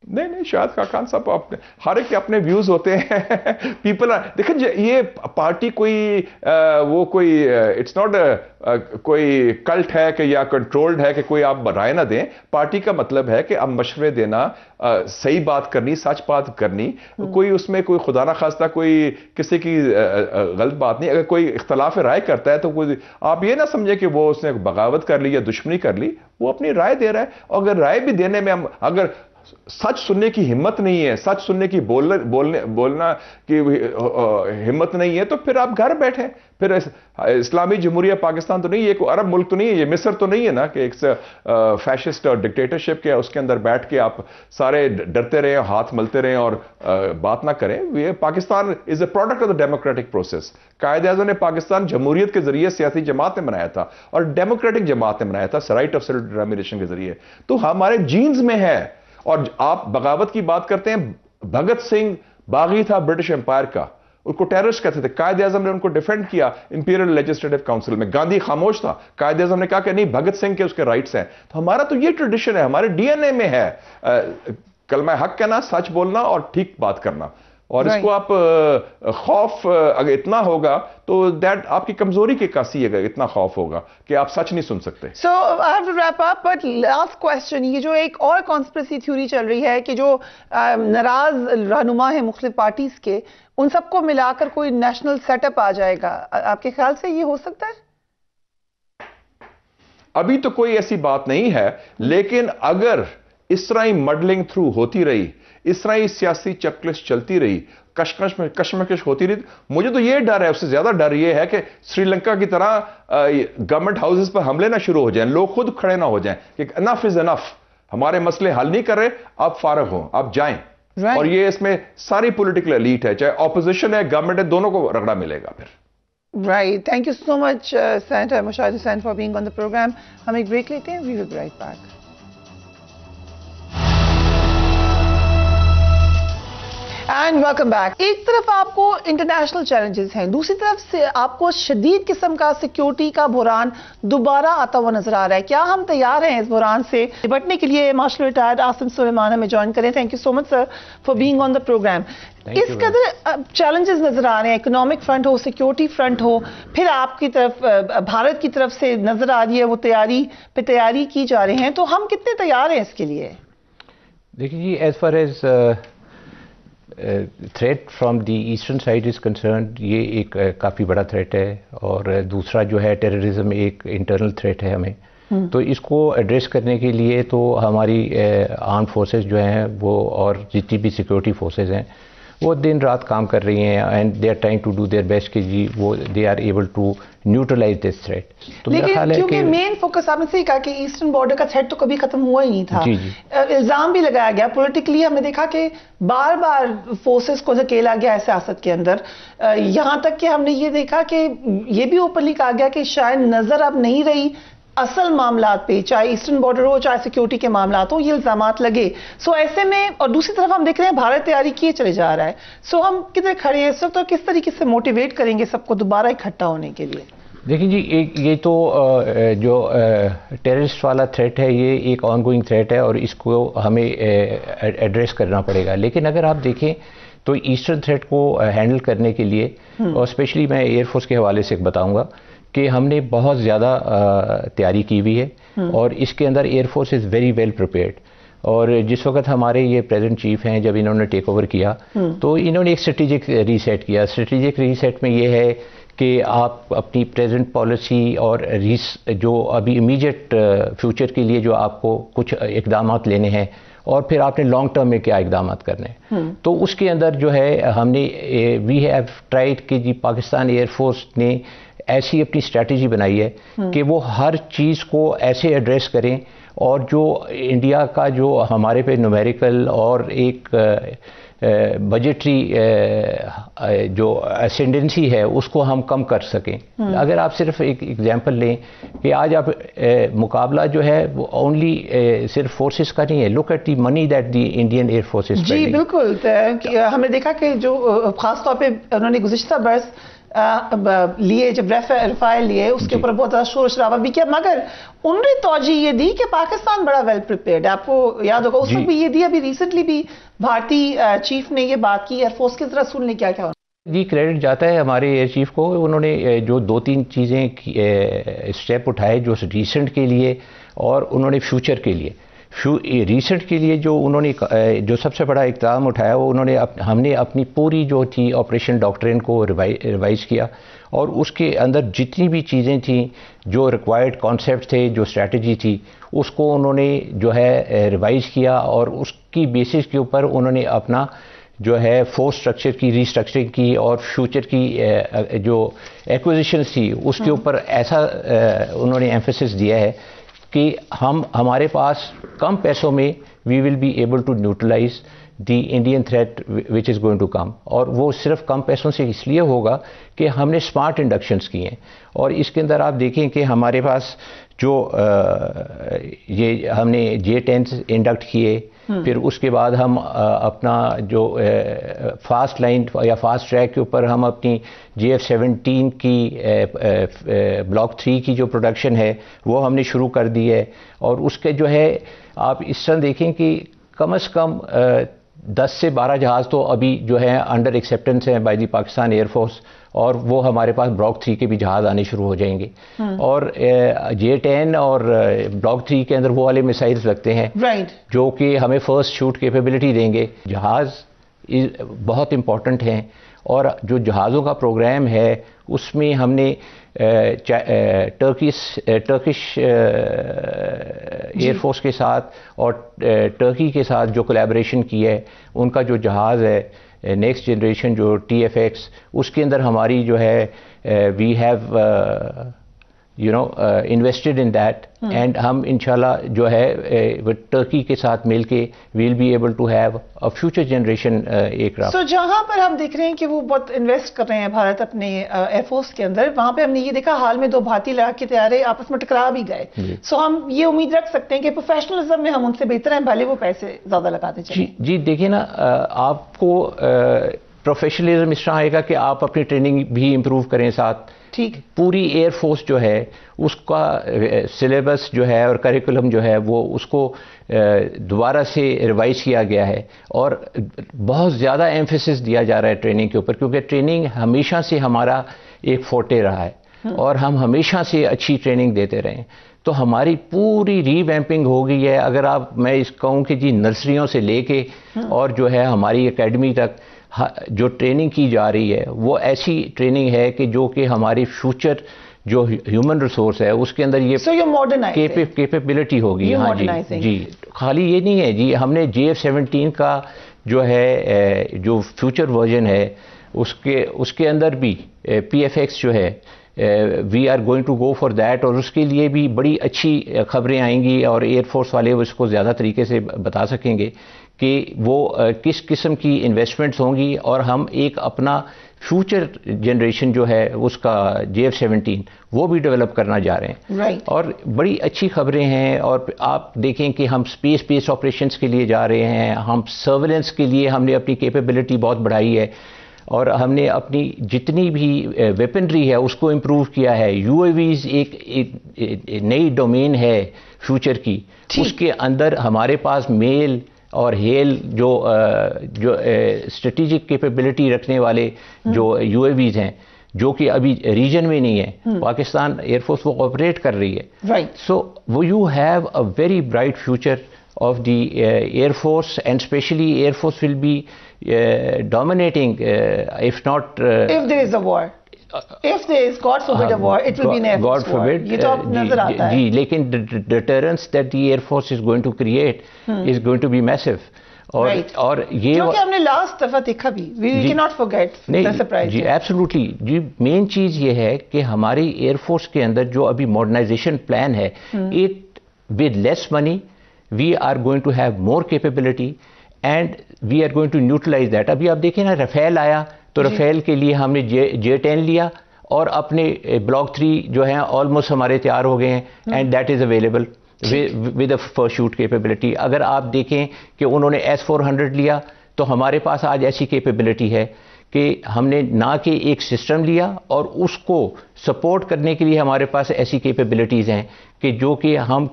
نہیں، شاہد خاقان صاحب ہر ایک کے اپنے ویوز ہوتے ہیں. پیپل دیکھیں یہ پارٹی کوئی وہ کوئی اٹس ناٹ کوئی کلٹ ہے کہ یا کنٹرولڈ ہے کہ کوئی آپ رائے نہ دیں. پارٹی کا مطلب ہے کہ اب مشورے دینا، صحیح بات کرنی، سچ بات کرنی. کوئی اس میں کوئی خدا نہ خواستہ کوئی کسی کی غلط بات نہیں. اگر کوئی اختلاف رائے کرتا ہے تو کوئی آپ یہ نہ سمجھے کہ وہ اس نے بغاوت کر لی یا دشمنی کر لی. وہ اپنی رائے دے رہا ہے. اور اگر رائے بھی دینے میں اگر سچ سننے کی ہمت نہیں ہے، سچ سننے کی بولنا کی ہمت نہیں ہے، تو پھر آپ گھر بیٹھیں. پھر اسلامی جمہوریہ پاکستان تو نہیں ہے، کوئی عرب ملک تو نہیں ہے، یہ مصر تو نہیں ہے نا کہ ایک فیشسٹ اور ڈکٹیٹرشپ کے اس کے اندر بیٹھ کے آپ سارے ڈرتے رہیں، ہاتھ ملتے رہیں اور بات نہ کریں. یہ Pakistan is a product of the democratic process. Quaid Azam نے پاکستان جمہوریت کے ذریعے سیاسی جماعت نے بنایا تھا، اور ڈیموکریٹک جماعت نے بنایا تھا رائٹ آف سیلف ڈٹرمنیشن کے ذریعے. تو ہمارے جینز میں ہے. اور آپ بغاوت کی بات کرتے ہیں، بھگت سنگھ باغی تھا برٹش امپائر کا، ان کو ٹیررسٹ کہتے تھے. قائد اعظم نے ان کو ڈیفینڈ کیا امپیریل لیجسلیٹو کاؤنسل میں. گاندھی خاموش تھا، قائد اعظم نے کہا کہ نہیں، بھگت سنگھ کے اس کے رائٹس ہیں. تو ہمارا تو یہ ٹریڈیشن ہے، ہمارے ڈی این اے میں ہے کلمہ حق کہنا، سچ بولنا اور ٹھیک بات کرنا. اور اس کو آپ خوف اگر اتنا ہوگا تو دیٹ آپ کی کمزوری کی عکاسی ہے، اتنا خوف ہوگا کہ آپ سچ نہیں سن سکتے. So I have to wrap up, but last question, یہ جو ایک اور کانسپریسی تھیوری چل رہی ہے کہ جو ناراض رہنما ہیں مختلف پارٹیز کے، ان سب کو ملا کر کوئی نیشنل سیٹ اپ آ جائے گا، آپ کے خیال سے یہ ہو سکتا ہے؟ ابھی تو کوئی ایسی بات نہیں ہے، لیکن اگر اس طرح ہی مڈلنگ تھرو ہوتی رہی، اس طرح ہی سیاسی چکلش چلتی رہی، کشمکش ہوتی رہی، مجھے تو یہ ڈر ہے، اس سے زیادہ ڈر یہ ہے کہ سری لنکا کی طرح گورنمنٹ ہاؤسز پر حملے نہ شروع ہو جائیں، لوگ خود کھڑے نہ ہو جائیں کہ انف از انف، ہمارے مسئلے حل نہیں کر رہے، آپ فارغ ہوں، آپ جائیں. اور یہ اس میں ساری پولیٹیکل ایلیٹ ہے، چاہے اپوزیشن ہے، گورنمنٹ ہے، دونوں کو رگڑا ملے گا پھر. Right. Thank you so much, Senator Mushahid Hussain, for being on the program. ہم ایک بریک لیتے ہیں. We will be right back. And welcome back. ایک طرف آپ کو انٹرنیشنل چیلنجز ہیں, دوسری طرف سے آپ کو شدید قسم کا سیکیورٹی کا بحران دوبارہ آتا ہوا نظر آ رہا ہے. کیا ہم تیار ہیں اس بحران سے نپٹنے کے لیے؟ مارشل ریٹائرڈ عاصم سلیمان ہمیں جوائن کریں. Thank you so much sir for being on the programme. اس قدر چیلنجز نظر آ رہے ہیں, اکنامک فرنٹ ہو, سیکیورٹی فرنٹ ہو, پھر آپ کی طرف بھارت کی طرف سے نظر آ رہی ہے وہ تیاری کی جا رہے ہیں, تو ہم کتنے تیار ہیں اس کے لیے؟ دیکھیے جی, as far as threat from the eastern side is concerned, یہ ایک کافی بڑا تھریٹ ہے, اور دوسرا جو ہے ٹیررزم ایک انٹرنل تھریٹ ہے ہمیں. تو اس کو ایڈریس کرنے کے لیے تو ہماری آرم فورسز جو ہیں وہ, اور جتنی بھی سیکورٹی فورسز ہیں وہ دن رات کام کر رہی ہیں, and they are trying to do their best کہ جی وہ they are able to neutralise this threat. تو میرا خیال ہے کہ مین فوکس آپ نے صحیح کہا کہ ایسٹرن بارڈر کا تھریٹ تو کبھی ختم ہوا ہی نہیں تھا. الزام بھی لگایا گیا پولیٹیکلی, ہم نے دیکھا کہ بار بار فورسز کو دھکیلا گیا ہے سیاست کے اندر, یہاں تک کہ ہم نے یہ دیکھا کہ یہ بھی اوپنلی کہا گیا کہ شاید نظر اب نہیں رہی اصل معاملات پہ, چاہے ایسٹرن بارڈر ہو چاہے سیکیورٹی کے معاملات ہوں, یہ الزامات لگے. سو ایسے میں, اور دوسری طرف ہم دیکھ رہے ہیں بھارت تیاری کیے چلے جا رہا ہے. سو ہم کدھر کھڑے ہیں اس وقت, اور کس طریقے سے موٹیویٹ کریں گے سب کو دوبارہ اکٹھا ہونے کے لیے؟ دیکھیں جی, یہ تو جو ٹیررسٹ والا تھریٹ ہے یہ ایک آن گوئنگ تھریٹ ہے, اور اس کو ہمیں ایڈریس کرنا پڑے گا. لیکن اگر آپ دیکھیں تو ایسٹرن تھریٹ کو ہینڈل کرنے کے لیے, اور اسپیشلی میں ایئر فورس کے حوالے سے بتاؤں گا کہ ہم نے بہت زیادہ تیاری کی ہوئی ہے, اور اس کے اندر air force is very well prepared. اور جس وقت ہمارے یہ پریزنٹ چیف ہیں, جب انہوں نے ٹیک اوور کیا تو انہوں نے ایک اسٹریٹجک ریسیٹ کیا. اسٹریٹجک ریسیٹ میں یہ ہے کہ آپ اپنی پریزنٹ پالیسی اور جو ابھی امیجیٹ فیوچر کے لیے جو آپ کو کچھ اقدامات لینے ہیں, اور پھر آپ نے لانگ ٹرم میں کیا اقدامات کرنے ہیں, تو اس کے اندر جو ہے ہم نے وی ہیو ٹرائیڈ کہ جی پاکستان ایئر فورس نے ایسی اپنی اسٹریٹجی بنائی ہے کہ وہ ہر چیز کو ایسے ایڈریس کریں, اور جو انڈیا کا جو ہمارے پہ نومیریکل اور ایک بجٹری جو اسینڈنسی ہے اس کو ہم کم کر سکیں. اگر آپ صرف ایک ایگزامپل لیں کہ آج آپ مقابلہ جو ہے وہ اونلی صرف فورسز کا نہیں ہے, look at the money that the Indian air force is spending. جی بالکل, ہم نے دیکھا کہ جو خاص طور پہ انہوں نے گزشتہ برس لیے, جب رفائل لیے, اس کے اوپر بہت زیادہ شور شرابہ بھی کیا, مگر انہوں نے توجہ یہ دی کہ پاکستان بڑا ویل پریپیئرڈ ہے. آپ کو یاد ہوگا اس وقت بھی یہ دی, ابھی ریسنٹلی بھی بھارتی چیف نے یہ بات کی ایئر فورس کی ذرا سننے کیا کیا. جی کریڈٹ جاتا ہے ہمارے ایئر چیف کو, انہوں نے جو 2-3 چیزیں اسٹیپ اٹھائے جو ریسنٹ کے لیے اور انہوں نے فیوچر کے لیے. ریسنٹ کے لیے جو انہوں نے جو سب سے بڑا اقدام اٹھایا وہ ہم نے اپنی پوری جو تھی آپریشن ڈاکٹرین کو ریوائز کیا, اور اس کے اندر جتنی بھی چیزیں تھیں جو ریکوائرڈ کانسیپٹ تھے, جو اسٹریٹجی تھی, اس کو انہوں نے جو ہے ریوائز کیا, اور اس کی بیسس کے اوپر انہوں نے اپنا جو ہے فورس اسٹرکچر کی ریسٹرکچرنگ کی, اور فیوچر کی جو ایکوزیشنز تھی اس کے اوپر ایسا انہوں نے ایمفیسس دیا ہے کہ ہمارے پاس کم پیسوں میں we will be able to neutralise the Indian threat which is going to come. اور وہ صرف کم پیسوں سے اس لیے ہوگا کہ ہم نے اسمارٹ انڈکشنز کی ہیں, اور اس کے اندر آپ دیکھیں کہ ہمارے پاس جو یہ ہم نے J-10 انڈکٹ کیے, پھر اس کے بعد ہم اپنا جو فاسٹ لائن یا فاسٹ ٹریک کے اوپر ہم اپنی JF-17 کی بلاک 3 کی جو پروڈکشن ہے وہ ہم نے شروع کر دی ہے. اور اس کے جو ہے آپ اس طرح دیکھیں کہ کم از کم 10 سے 12 جہاز تو ابھی جو ہے انڈر ایکسیپٹنس ہیں by the Pakistan air force, اور وہ ہمارے پاس بلاک 3 کے بھی جہاز آنے شروع ہو جائیں گے. اور J-10 اور بلاک 3 کے اندر وہ والے میسائلز لگتے ہیں جو کہ ہمیں فرسٹ شوٹ کیپیبلٹی دیں گے. جہاز بہت امپورٹنٹ ہیں, اور جو جہازوں کا پروگرام ہے اس میں ہم نے ٹرکش ایئر فورس کے ساتھ اور ٹرکی کے ساتھ جو کولیبریشن کی ہے, ان کا جو جہاز ہے نیکسٹ جنریشن جو TFX, اس کے اندر ہماری جو ہے we have invested in that, and ہم انشاءاللہ جو ہے ٹرکی کے ساتھ مل کے we'll be able to have a future generation aircraft. So جہاں پر ہم دیکھ رہے ہیں کہ وہ بہت انویسٹ کر رہے ہیں بھارت اپنے ایئر فورس کے اندر، وہاں پہ ہم نے یہ دیکھا حال میں 2 بھارتی لڑاکے طیارے آپس میں ٹکرا بھی گئے. سو ہم یہ امید رکھ سکتے ہیں کہ پروفیشنلزم میں ہم ان سے بہتر ہیں، بھلے وہ پیسے زیادہ لگاتے چلیں. جی دیکھیں نا، آپ کو پروفیشنلزم اس طرح آئے گا کہ آپ اپنی ٹریننگ بھی امپروو کریں ساتھ. ٹھیک، پوری ایئر فورس جو ہے اس کا سلیبس جو ہے اور کریکولم جو ہے وہ اس کو دوبارہ سے ریوائز کیا گیا ہے، اور بہت زیادہ ایمفیسس دیا جا رہا ہے ٹریننگ کے اوپر، کیونکہ ٹریننگ ہمیشہ سے ہمارا ایک فورٹے رہا ہے اور ہم ہمیشہ سے اچھی ٹریننگ دیتے رہے ہیں. تو ہماری پوری ری ویمپنگ ہو گئی ہے. اگر میں اس کہوں کہ جی نرسریوں سے لے کے اور جو ہے ہماری اکیڈمی تک جو ٹریننگ کی جا رہی ہے وہ ایسی ٹریننگ ہے کہ جو کہ ہماری فیوچر جو ہیومن ریسورس ہے اس کے اندر یہ کیپیبلٹی ہوگی. ہاں جی خالی یہ نہیں ہے جی، ہم نے JF-17 کا جو ہے جو فیوچر ورژن ہے اس کے اندر بھی PFX جو ہے we are going to go for that, اور اس کے لیے بھی بڑی اچھی خبریں آئیں گی اور ایئر فورس والے اس کو زیادہ طریقے سے بتا سکیں گے کہ وہ کس قسم کی انویسٹمنٹس ہوں گی، اور ہم ایک اپنا فیوچر جنریشن جو ہے اس کا JF-17 وہ بھی ڈیولپ کرنا جا رہے ہیں. اور بڑی اچھی خبریں ہیں. اور آپ دیکھیں کہ ہم اسپیس بیس آپریشنس کے لیے جا رہے ہیں، ہم سرویلنس کے لیے ہم نے اپنی کیپیبلٹی بہت بڑھائی ہے، اور ہم نے اپنی جتنی بھی ویپنری ہے اس کو امپروو کیا ہے. UAVs ایک نئی ڈومین ہے فیوچر کی، اس کے اندر ہمارے پاس میل اور ہیل جو اسٹریٹجک کیپیبلٹی رکھنے والے جو UAVs ہیں جو کہ ابھی ریجن میں نہیں ہے، پاکستان ایئر فورس وہ آپریٹ کر رہی ہے. So you have a very bright future of the Air Force, and especially Air Force will be dominating, if not... if there is a war. If there is, God forbid, a war, it will be an Air Force God forbid, war. یہ تو نظر آتا ہے. جی لیکن deterrence that the Air Force is going to create is going to be massive. اور یہ جو کہ ہم نے لاسٹ دفعہ دیکھا بھی، we cannot forget the surprise. جی ایبسولوٹلی. جی مین چیز یہ ہے کہ ہماری ایئر فورس کے اندر جو ابھی ماڈرنائزیشن پلان ہے، it with less money we are going to have more capability and we are going to utilize that. ابھی آپ دیکھیں نا رفیل آیا تو رفیل کے لیے ہم نے J-10 لیا اور اپنے بلاک 3 جو ہیں آلموسٹ ہمارے تیار ہو گئے ہیں، and that is available with a first shoot capability. اگر آپ دیکھیں کہ انہوں نے S-400 لیا تو ہمارے پاس آج ایسی کیپیبلٹی ہے کہ ہم نے نہ کہ ایک سسٹم لیا اور اس کو سپورٹ کرنے کے لیے ہمارے پاس ایسی کیپیبلٹیز ہیں کہ جو کہ ہم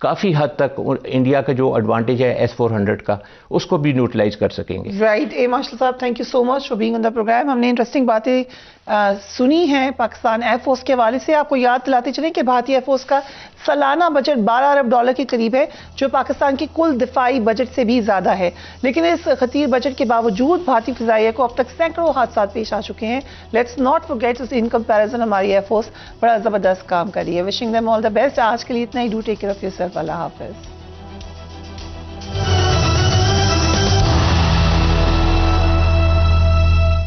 کافی حد تک انڈیا کا جو ایڈوانٹیج ہے S-400 کا اس کو بھی نیوٹرلائز کر سکیں گے. رائٹ. ماشاء اللہ صاحب، thank you so much for being on the programme. ہم نے انٹرسٹنگ باتیں سنی ہیں پاکستان ایئر فورس کے حوالے سے. آپ کو یاد دلاتے چلیں کہ بھارتی ایئر فورس کا سالانہ بجٹ $12 ارب کے قریب ہے، جو پاکستان کی کل دفاعی بجٹ سے بھی زیادہ ہے. لیکن اس خطیر بجٹ کے باوجود بھارتی فضائیہ کو اب تک سینکڑوں حادثات پیش آ چکے ہیں. Let's not forget in comparison ہماری ایئر فورس بڑا زبردست کام کر رہی ہے. Wishing them all the best. آج کے لیے اتنا ہی. Do take care of yourself. اللہ حافظ.